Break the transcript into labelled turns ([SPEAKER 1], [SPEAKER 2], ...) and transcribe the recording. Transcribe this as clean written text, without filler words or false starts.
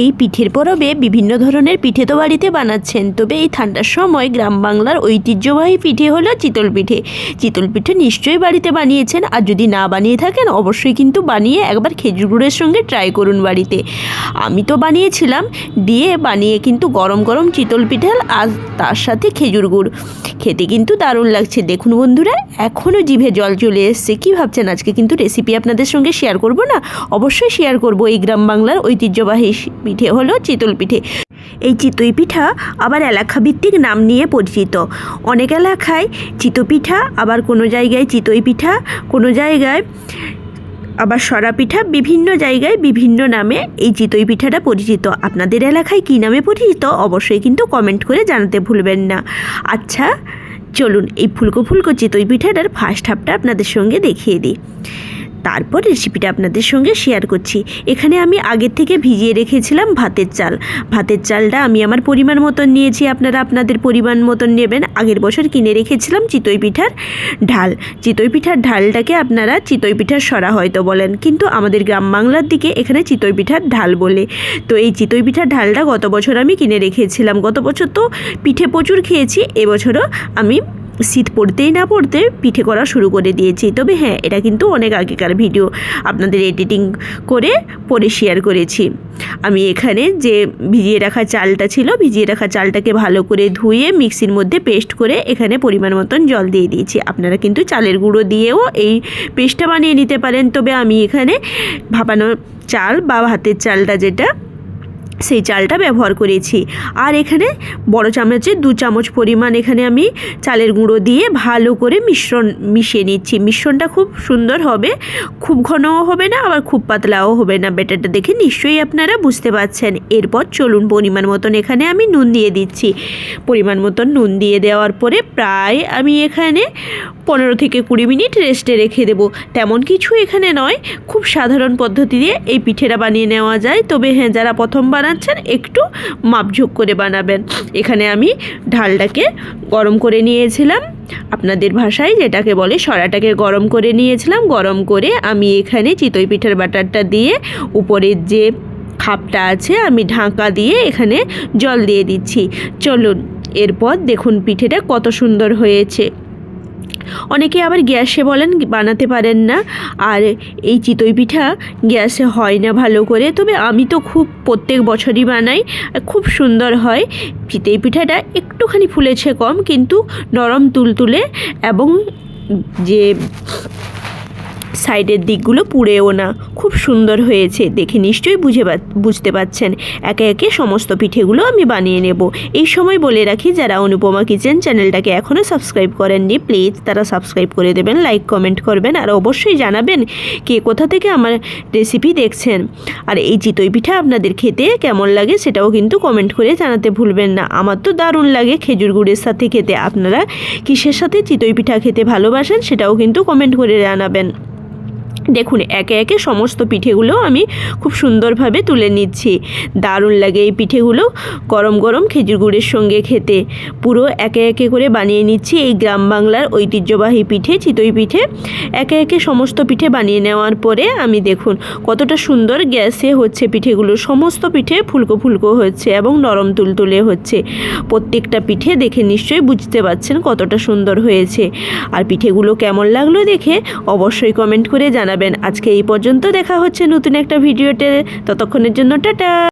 [SPEAKER 1] এই পিঠের পরবে বিভিন্ন ধরনের পিঠে তো বাড়িতে বানাচ্ছেন, তবে এই ঠান্ডার সময় গ্রাম বাংলার ঐতিহ্যবাহী পিঠে হলো চিতল পিঠে। চিতল পিঠে নিশ্চয়ই বাড়িতে বানিয়েছেন, আর যদি না বানিয়ে থাকেন অবশ্যই কিন্তু বানিয়ে একবার খেজুর গুড়ের সঙ্গে ট্রাই করুন বাড়িতে। আমি তো বানিয়েছিলাম, বানিয়ে কিন্তু গরম গরম চিতল পিঠে আর তার সাথে খেজুর গুড় খেতে কিন্তু দারুণ লাগছে। দেখুন বন্ধুরা, এখনও জিভে জল চলে এসছে। কী ভাবছেন আজকে কিন্তু রেসিপি আপনাদের সঙ্গে শেয়ার করব না? অবশ্যই শেয়ার করব। এই গ্রাম বাংলার ঐতিহ্যবাহী পিঠে হলো চিতল পিঠে। এই চিতই পিঠা আবার এলাকাভিত্তিক নাম নিয়ে পরিচিত। অনেক এলাকায় চিতপিঠা, আবার কোনো জায়গায় চিতই পিঠা, কোনো জায়গায় আবার সরা পিঠা, বিভিন্ন জায়গায় বিভিন্ন নামে এই চিতই পিঠাটা পরিচিত। আপনাদের এলাকায় কী নামে পরিচিত অবশ্যই কিন্তু কমেন্ট করে জানাতে ভুলবেন না। আচ্ছা চলুন এই ফুলকো ফুলকো চিতই পিঠাটার ফার্স্ট হাফটা আপনাদের সঙ্গে দেখিয়ে দিই, তারপর রেসিপিটা আপনাদের সঙ্গে শেয়ার করছি। এখানে আমি আগের থেকে ভিজিয়ে রেখেছিলাম ভাতের চাল। ভাতের চালটা আমি আমার পরিমাণ মতন নিয়েছি, আপনারা আপনাদের পরিমাণ মতন নেবেন। আগের বছর কিনে রেখেছিলাম চিতই পিঠার ঢাল। চিতই পিঠার ঢালটাকে আপনারা চিতই পিঠার সরা হয়তো বলেন, কিন্তু আমাদের গ্রাম বাংলার দিকে এখানে চিতই পিঠার ঢাল বলে। তো এই চিতই পিঠার ঢালটা গত বছর আমি কিনে রেখেছিলাম। গত বছর তো পিঠে প্রচুর খেয়েছি, এবছরও আমি শীত পড়তেই না পড়তে পিঠে করা শুরু করে দিয়েছি। তবে হ্যাঁ, এটা কিন্তু অনেক আগেকার ভিডিও, আপনাদের এডিটিং করে পরে শেয়ার করেছি। আমি এখানে যে ভিজিয়ে রাখা চালটা ছিল, ভিজিয়ে রাখা চালটাকে ভালো করে ধুয়ে মিক্সির মধ্যে পেস্ট করে এখানে পরিমাণ মতন জল দিয়ে দিয়েছি। আপনারা কিন্তু চালের গুঁড়ো দিয়েও এই পেস্টটা বানিয়ে নিতে পারেন, তবে আমি এখানে ভাপানো চাল বা ভাতের চালটা যেটা, সেই চালটা ব্যবহার করেছি। আর এখানে বড় চামচে 2 চামচ পরিমাণ এখানে আমি চালের গুঁড়ো দিয়ে ভালো করে মিশিয়ে নিচ্ছি। মিশ্রণটা খুব সুন্দর হবে, খুব ঘনও হবে না আবার খুব পাতলাও হবে না। ব্যাটারটা দেখে নিশ্চয়ই আপনারা বুঝতে পারছেন। এরপর চলুন পরিমাণ মতন এখানে আমি নুন দিয়ে দিচ্ছি। পরিমাণ মতন নুন দিয়ে দেওয়ার পরে প্রায় আমি এখানে 15 থেকে 20 মিনিট রেস্টে রেখে দেবো। তেমন কিছু এখানে নয়, খুব সাধারণ পদ্ধতি দিয়ে এই পিঠেটা বানিয়ে নেওয়া যায়। তবে হ্যাঁ, যারা প্রথম বানাচ্ছেন একটু মাপঝোঁক করে বানাবেন। এখানে আমি ঢালটাকে গরম করে নিয়েছিলাম, আপনাদের ভাষায় যেটাকে বলে সরাটাকে গরম করে নিয়েছিলাম। গরম করে আমি এখানে চিতই পিঠার বাটারটা দিয়ে উপরের যে খাপটা আছে আমি ঢাকা দিয়ে এখানে জল দিয়ে দিচ্ছি। চলুন এরপর দেখুন পিঠেটা কত সুন্দর হয়েছে। অনেকে আবার গ্যাসে বলেন বানাতে পারেন না, আর এই চিতই পিঠা গ্যাসে হয় না ভালো করে। তবে আমি তো প্রত্যেক বছরই বানাই, খুব সুন্দর হয়। চিতই পিঠাটা একটুখানি ফুলেছে কম, কিন্তু নরম তুলতুলে এবং যে সাইডের দিকগুলো পুড়েও না, খুব সুন্দর হয়েছে। দেখে নিশ্চয়ই বুঝতে পারছেন। একে একে সমস্ত পিঠেগুলো আমি বানিয়ে নেব। এই সময় বলে রাখি, যারা অনুপমা কিচেন চ্যানেলটাকে এখনও সাবস্ক্রাইব করেননি প্লিজ তারা সাবস্ক্রাইব করে দেবেন, লাইক কমেন্ট করবেন, আর অবশ্যই জানাবেন কে কোথা থেকে আমার রেসিপি দেখছেন। আর এই চিতই পিঠা আপনাদের খেতে কেমন লাগে সেটাও কিন্তু কমেন্ট করে জানাতে ভুলবেন না। আমার তো দারুণ লাগে খেজুর গুড়ের সাথে খেতে। আপনারা কিসের সাথে চিতই পিঠা খেতে ভালোবাসেন সেটাও কিন্তু কমেন্ট করে জানাবেন। দেখুন একে একে সমস্ত পিঠেগুলো আমি খুব সুন্দরভাবে তুলে নিচ্ছি। দারুণ লাগে এই পিঠেগুলো গরম গরম খেজুর গুড়ের সঙ্গে খেতে। পুরো একে একে করে বানিয়ে নিচ্ছি এই গ্রাম বাংলার ঐতিহ্যবাহী পিঠে চিতই পিঠে। একে একে সমস্ত পিঠে বানিয়ে নেওয়ার পরে আমি দেখুন কতটা সুন্দর গ্যাসে হচ্ছে পিঠেগুলো। সমস্ত পিঠে ফুলকো ফুলকো হচ্ছে এবং নরম তুলতুলে হচ্ছে। প্রত্যেকটা পিঠে দেখে নিশ্চয়ই বুঝতে পারছেন কতটা সুন্দর হয়েছে। আর পিঠেগুলো কেমন লাগলো দেখে অবশ্যই কমেন্ট করে জানাবেন। আজকে এই পর্যন্ত, দেখা হচ্ছে নতুন একটা ভিডিওতে। ততক্ষণের জন্য টাটা।